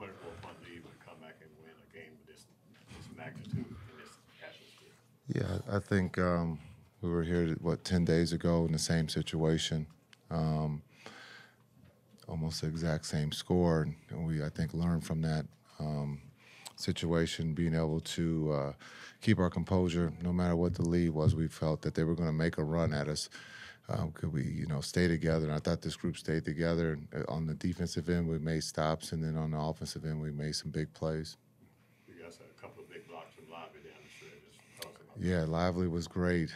24-point lead would come back and win a game with this magnitude and this atmosphere? Yeah, I think we were here, 10 days ago in the same situation, almost the exact same score. And we, I think, learned from that situation, being able to keep our composure no matter what the lead was. We felt that they were going to make a run at us. Could we, stay together? And I thought this group stayed together. And on the defensive end, we made stops, and then on the offensive end, we made some big plays. You guys had a couple of big blocks from Lively down the stretch. Just tell us about Yeah, Lively was great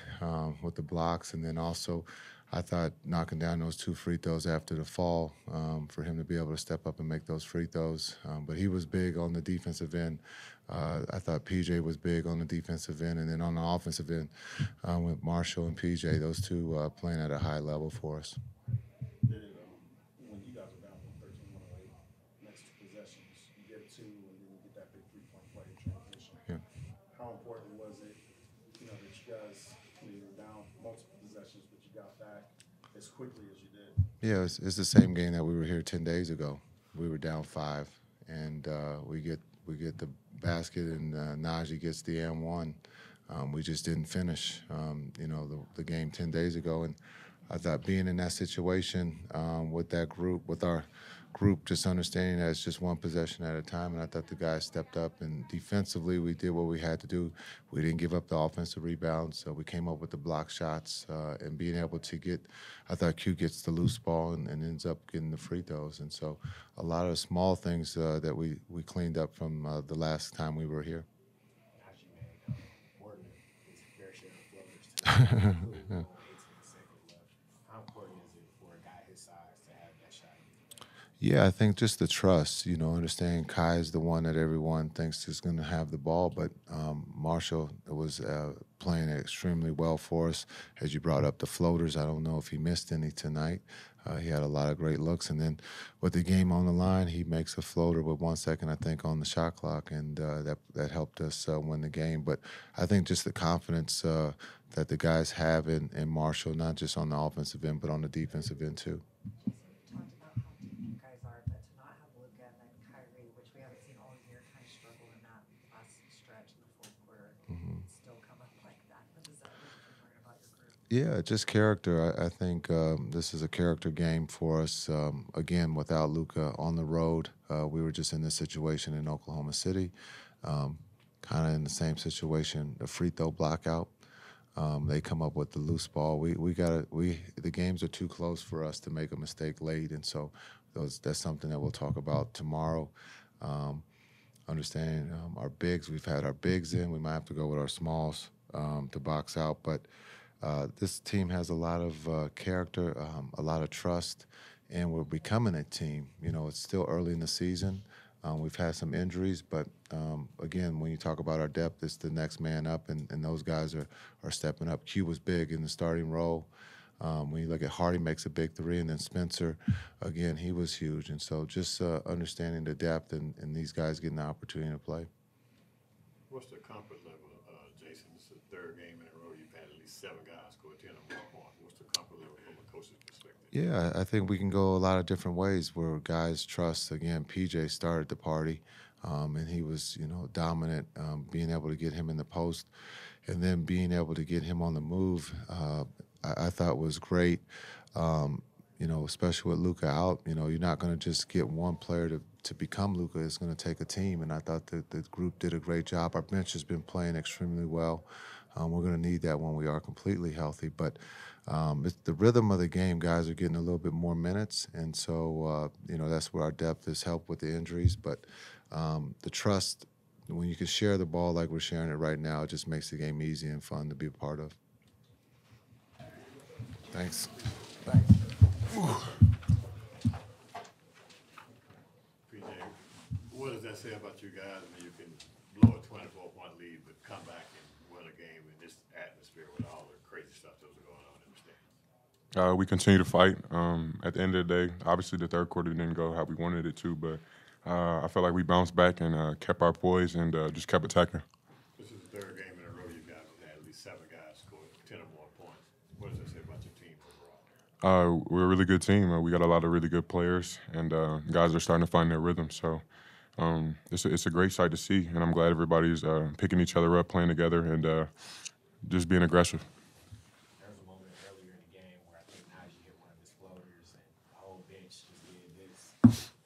with the blocks, and then also I thought knocking down those 2 free throws after the fall, for him to be able to step up and make those free throws. But he was big on the defensive end. I thought PJ was big on the defensive end, and then on the offensive end, with Marshall and PJ, those two playing at a high level for us. When you guys are down 113, 108, next 2 possessions, you get 2, and then you get that big 3-point play in transition. Yeah. How important was it, that you guys, you were down multiple possessions, but you got back as quickly as you did? Yeah, it's the same game that we were here 10 days ago. We were down 5, and we get the basket, and Najee gets the and-1. We just didn't finish, the game 10 days ago. And I thought being in that situation with that group, with our group, just understanding that it's just one possession at a time, and I thought the guys stepped up. And defensively, we did what we had to do. We didn't give up the offensive rebounds, so we came up with the block shots and being able to get. I thought Q gets the loose ball and ends up getting the free throws, and so a lot of small things that we cleaned up from the last time we were here. Najee made Morgan his fair share of floaters too. 18 seconds left. How important is it for a guy his size to have that shot? Yeah, I think just the trust, understanding Kai is the one that everyone thinks is going to have the ball, but Marshall was playing extremely well for us. As you brought up the floaters, I don't know if he missed any tonight. He had a lot of great looks, and then with the game on the line, he makes a floater with 1 second, I think, on the shot clock, and that helped us win the game. But I think just the confidence that the guys have in Marshall, not just on the offensive end, but on the defensive end too. Talked about how deep you guys are, but to not have Luka and then Kyrie, which we haven't seen all year, kind of struggle in that last stretch in the fourth quarter, and still come up like that. What does that mean to learn about your group? Yeah, just character. I think this is a character game for us. Again, without Luka on the road, we were just in this situation in Oklahoma City, kind of in the same situation, a free throw blockout. They come up with the loose ball. The games are too close for us to make a mistake late, and so that's something that we'll talk about tomorrow. Understanding our bigs, we've had our bigs in. We might have to go with our smalls to box out, but this team has a lot of character, a lot of trust, and we're becoming a team. It's still early in the season. We've had some injuries, but again, when you talk about our depth, it's the next man up, and those guys are stepping up. Q was big in the starting role. When you look at Hardy makes a big 3, and then Spencer, again, he was huge. And so just understanding the depth and these guys getting the opportunity to play. What's the comfort level, Jason? This is the 3rd game in a row you've had at least 7 guys score 10 or more points. What's the comfort level from a coach's perspective? Yeah, I think we can go a lot of different ways where guys trust. Again, PJ started the party, and he was, dominant, being able to get him in the post and then being able to get him on the move, I thought was great. Especially with Luka out, you're not going to just get one player to become Luka. It's going to take a team, and I thought that the group did a great job. Our bench has been playing extremely well. We're going to need that when we are completely healthy. But it's the rhythm of the game. Guys are getting a little bit more minutes, and so that's where our depth has helped with the injuries. But the trust, when you can share the ball like we're sharing it right now, it just makes the game easy and fun to be a part of. Thanks. PJ, what does that say about you guys when you can blow a 24-point lead but come back and win a game in this atmosphere with all the crazy stuff that was going on in the stands? We continue to fight. At the end of the day, obviously the 3rd quarter didn't go how we wanted it to, but I felt like we bounced back and kept our poise and just kept attacking. This is the 3rd game in a row you guys have had at least 7 guys score 10 or more points. What does that say about your team overall? We're a really good team. We got a lot of really good players, and guys are starting to find their rhythm. So it's a great sight to see, and I'm glad everybody's picking each other up, playing together, and just being aggressive. There was a moment earlier in the game where I think Najee hit one of his floaters and the whole bench just did this.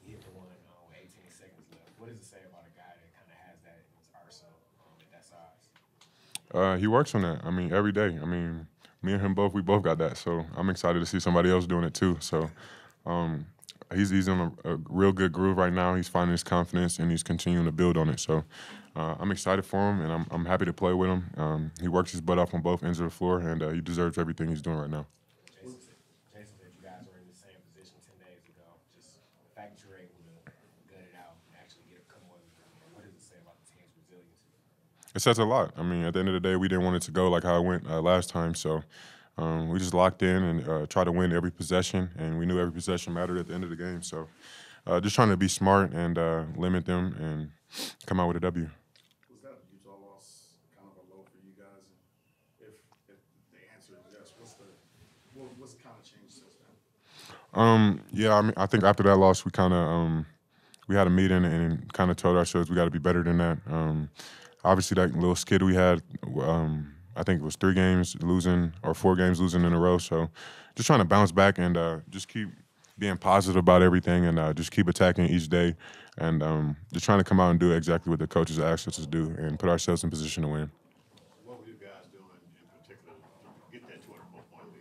He hit the one with 18 seconds left. What does it say about a guy that kind of has that in his arsenal at that size? He works on that. I mean, every day. I mean, me and him both, we both got that. So I'm excited to see somebody else doing it too. So he's in a real good groove right now. He's finding his confidence and he's continuing to build on it. So I'm excited for him and I'm happy to play with him. He works his butt off on both ends of the floor and he deserves everything he's doing right now. Jason said you guys were in the same position 10 days ago. Just the fact that you were able to gut it out and actually get a come away with it. What does it say about the team's resiliency? It says a lot. I mean, at the end of the day, we didn't want it to go like how it went last time. So we just locked in and tried to win every possession, and we knew every possession mattered at the end of the game. So just trying to be smart and limit them and come out with a W. Was that Utah loss kind of a low for you guys? And if the answer is yes, what's kind of changed since then? Yeah, I mean, I think after that loss, we kind of we had a meeting and kind of told ourselves we got to be better than that. Obviously, that little skid we had, I think it was 3 games losing or 4 games losing in a row. So just trying to bounce back and just keep being positive about everything and just keep attacking each day and just trying to come out and do exactly what the coaches asked us to do and put ourselves in position to win. What were you guys doing in particular to get that 24-point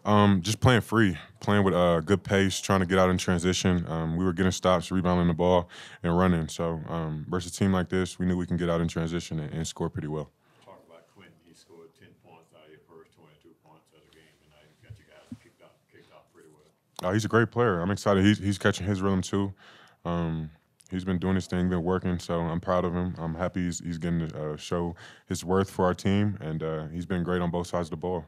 lead? Just playing free, playing with good pace, trying to get out in transition. We were getting stops, rebounding the ball, and running. So versus a team like this, we knew we can get out in transition and score pretty well. Talk about Quentin. He scored 10 points out of your first 22 points of the game tonight. Got you guys kicked off pretty well. He's a great player. I'm excited. He's catching his rhythm too. He's been doing his thing, been working, so I'm proud of him. I'm happy he's getting to show his worth for our team, and he's been great on both sides of the ball.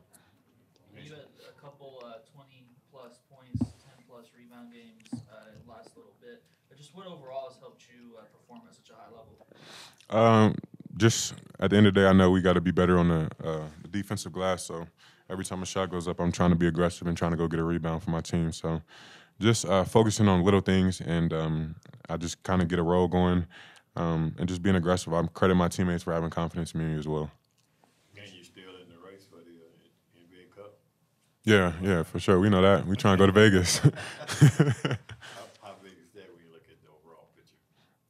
You had a couple 20-plus points, 10-plus rebound games last little bit. But just what overall has helped you perform at such a high level? Just at the end of the day, I know we got to be better on the defensive glass. So every time a shot goes up, I'm trying to be aggressive and trying to go get a rebound for my team. So just focusing on little things, and I just kind of get a roll going and just being aggressive. I credit my teammates for having confidence in me as well. And you're still in the race for the NBA Cup. Yeah, for sure. We know that. We trying to go to Vegas. How big is that when you look at the overall picture?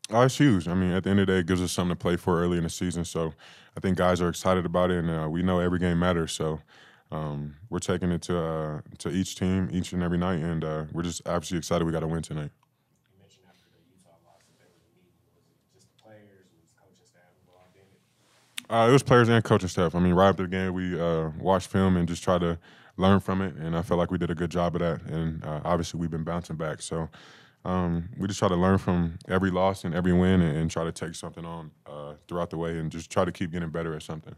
Oh, it's huge. I mean, at the end of the day, it gives us something to play for early in the season. So I think guys are excited about it, and we know every game matters. So we're taking it to each team, each and every night, and we're just obviously excited we got to win tonight. You mentioned after the Utah loss that there was a meeting. Was it just the players? Was coaching staff involved in it? It was players and coaching staff. I mean, right after the game, we watched film and just tried to learn from it, and I felt like we did a good job of that. And obviously, we've been bouncing back. So we just try to learn from every loss and every win and try to take something on throughout the way and just try to keep getting better at something.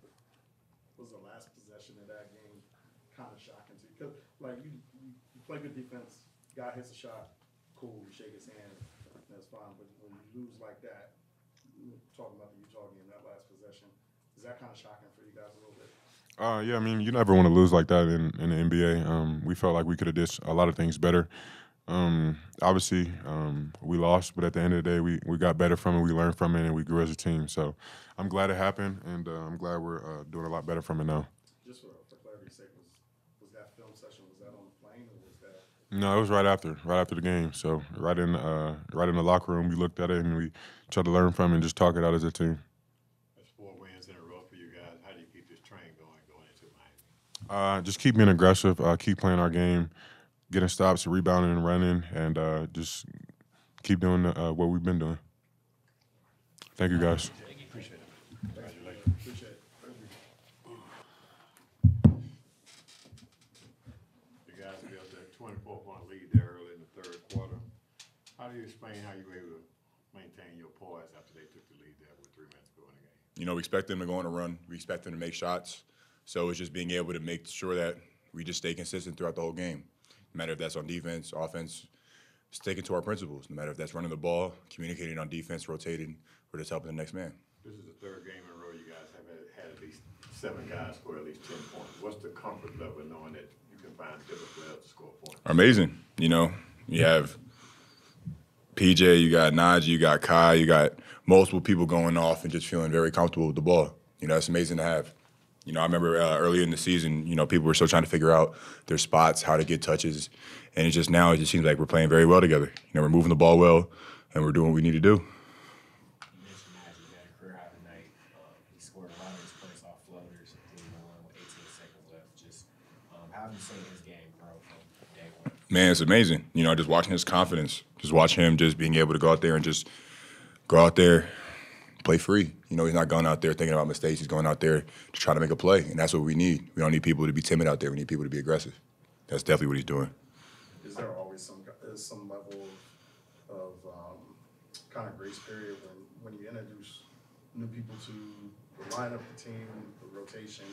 Was the last possession of that game kind of shocking to you? Because, like, you play good defense, guy hits a shot, cool, you shake his hand, that's fine. But when you lose like that, talking about the Utah game, that last possession, is that kind of shocking for you guys a little bit? Yeah, I mean, you never want to lose like that in the NBA. We felt like we could have did a lot of things better. Obviously, we lost, but at the end of the day, we got better from it, we learned from it, and we grew as a team. So I'm glad it happened, and I'm glad we're doing a lot better from it now. Just for clarity's sake, was that film session, was that on the plane or was that? No, it was right after the game. So right in the locker room, we looked at it and we tried to learn from it and just talk it out as a team. That's 4 wins in a row for you guys. How do you keep this train going into Miami? Just keep being aggressive, keep playing our game, getting stops, rebounding and running, and just keep doing what we've been doing. Thank you, guys. Appreciate it. Congratulations. Appreciate it. You guys built a 24-point lead there early in the third quarter. How do you explain how you were able to maintain your poise after they took the lead there with 3 minutes to go in the game? You know, we expect them to go on a run. We expect them to make shots. So it's just being able to make sure that we just stay consistent throughout the whole game. No matter if that's on defense, offense, sticking to our principles. No matter if that's running the ball, communicating on defense, rotating, or just helping the next man. This is the 3rd game in a row you guys have had at least 7 guys score at least 10 points. What's the comfort level knowing that you can find different players to score points? Amazing. You know, you have PJ, you got Najee, you got Kai, you got multiple people going off and just feeling very comfortable with the ball. You know, it's amazing to have. You know, I remember earlier in the season, you know, people were still trying to figure out their spots, how to get touches. And it just seems like we're playing very well together. You know, we're moving the ball well, and we're doing what we need to do. You mentioned Najee had a career high tonight. He scored a lot of his points off floaters, including one with 18 seconds left. Just how have you seen his game grow from day one? Man, it's amazing. You know, just watching his confidence, just watch him just being able to go out there and just go out there, play free. You know, he's not going out there thinking about mistakes. He's going out there to try to make a play, and that's what we need. We don't need people to be timid out there. We need people to be aggressive. That's definitely what he's doing. Is there always some level of kind of grace period when you introduce new people to the lineup, the team, the rotation,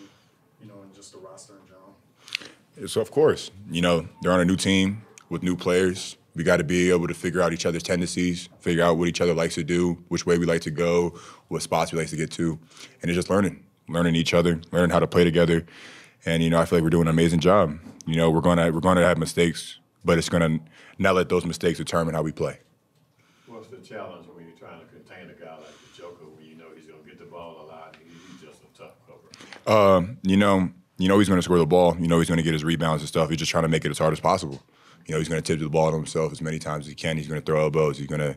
you know, and just the roster in general? So, of course, you know, they're on a new team with new players. We got to be able to figure out each other's tendencies, figure out what each other likes to do, which way we like to go, what spots we like to get to. And it's just learning each other, learning how to play together. And, you know, I feel like we're doing an amazing job. You know, we're going to have mistakes, but it's going to not let those mistakes determine how we play. What's the challenge when you're trying to contain a guy like the Joker when you know he's going to get the ball a lot and he's just a tough cover? You know he's going to score the ball. You know he's going to get his rebounds and stuff. He's just trying to make it as hard as possible. You know, he's going to tip the ball to himself as many times as he can. He's going to throw elbows. He's going to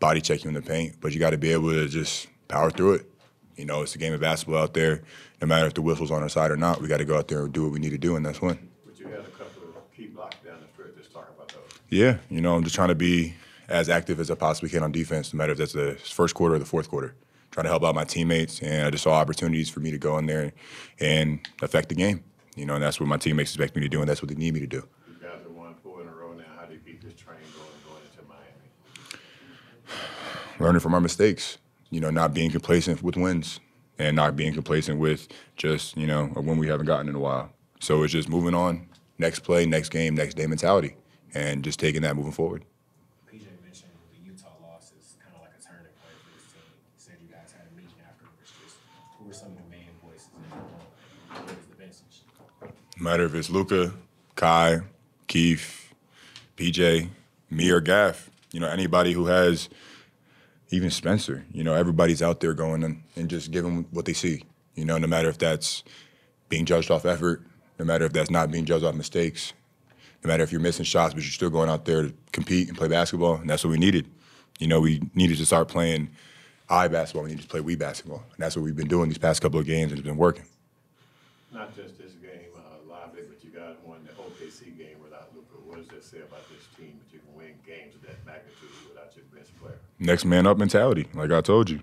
body check you in the paint. But you got to be able to just power through it. You know, it's a game of basketball out there. No matter if the whistle's on our side or not, we got to go out there and do what we need to do, and that's win. But you had a couple of key blocks down the stretch. Let's talk about those. Yeah, you know, I'm just trying to be as active as I possibly can on defense, no matter if that's the first quarter or the fourth quarter. Trying to help out my teammates, and I just saw opportunities for me to go in there and affect the game. You know, and that's what my teammates expect me to do, and that's what they need me to do. You guys have won 4 in a row now. How do you keep this train going into Miami? Learning from our mistakes, you know, not being complacent with wins and not being complacent with just, you know, a win we haven't gotten in a while. So it's just moving on, next play, next game, next day mentality, and just taking that moving forward. PJ mentioned the Utah loss is kind of like a turning point for this team. He said you guys had a meeting afterwards. Just who were some of the main voices in the room? What was the message? No matter if it's Luka, Kai, Keith, PJ, me, or Gaff, you know, anybody who has, even Spencer, you know, everybody's out there going and just giving what they see. You know, no matter if that's being judged off effort, no matter if that's not being judged off mistakes, no matter if you're missing shots, but you're still going out there to compete and play basketball, and that's what we needed. You know, we needed to start playing basketball. We needed to play basketball, and that's what we've been doing these past couple of games, and it's been working. Not just this game, Lively, but you guys won the OKC game without Luka. What does that say about this team that you can win games of that magnitude without your best player? Next man up mentality, like I told you.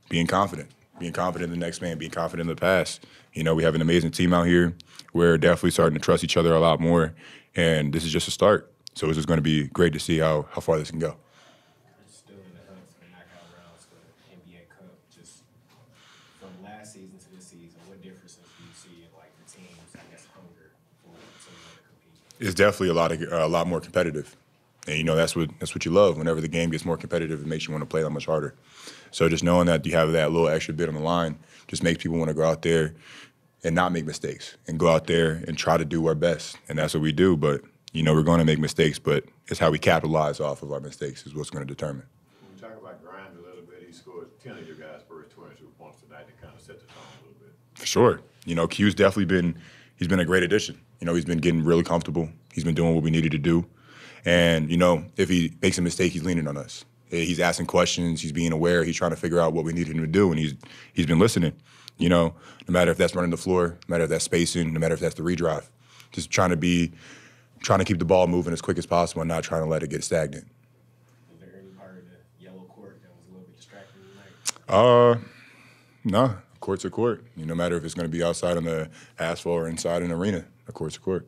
Being confident in the next man, being confident in the past. You know, we have an amazing team out here. We're definitely starting to trust each other a lot more, and this is just a start. So it's just going to be great to see how far this can go. Still in the hunt for knockout rounds for the NBA Cup. Just from last season to this season, what differences do you see in like the team's, I guess, hunger for the team to compete? It's definitely a lot more competitive, and you know that's what you love. Whenever the game gets more competitive, it makes you want to play that much harder. So just knowing that you have that little extra bit on the line just makes people want to go out there and not make mistakes and go out there and try to do our best, and that's what we do. But you know we're going to make mistakes, but it's how we capitalize off of our mistakes is what's going to determine. When we talk about Grimes a little bit, he scored 10 of your guys' first 22 points tonight to kind of set the tone a little bit. For sure. You know, Q's definitely been a great addition. You know, he's been getting really comfortable. He's been doing what we needed to do. And, you know, if he makes a mistake, he's leaning on us. He's asking questions. He's being aware. He's trying to figure out what we need him to do, and he's been listening. You know, no matter if that's running the floor, no matter if that's spacing, no matter if that's the redrive, just trying to keep the ball moving as quick as possible and not trying to let it get stagnant. Was there any part of the yellow court that was a little bit distracting tonight? No, court's a court. You know, no matter if it's going to be outside on the asphalt or inside an arena, a court's a court.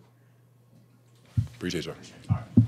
Appreciate you. All right.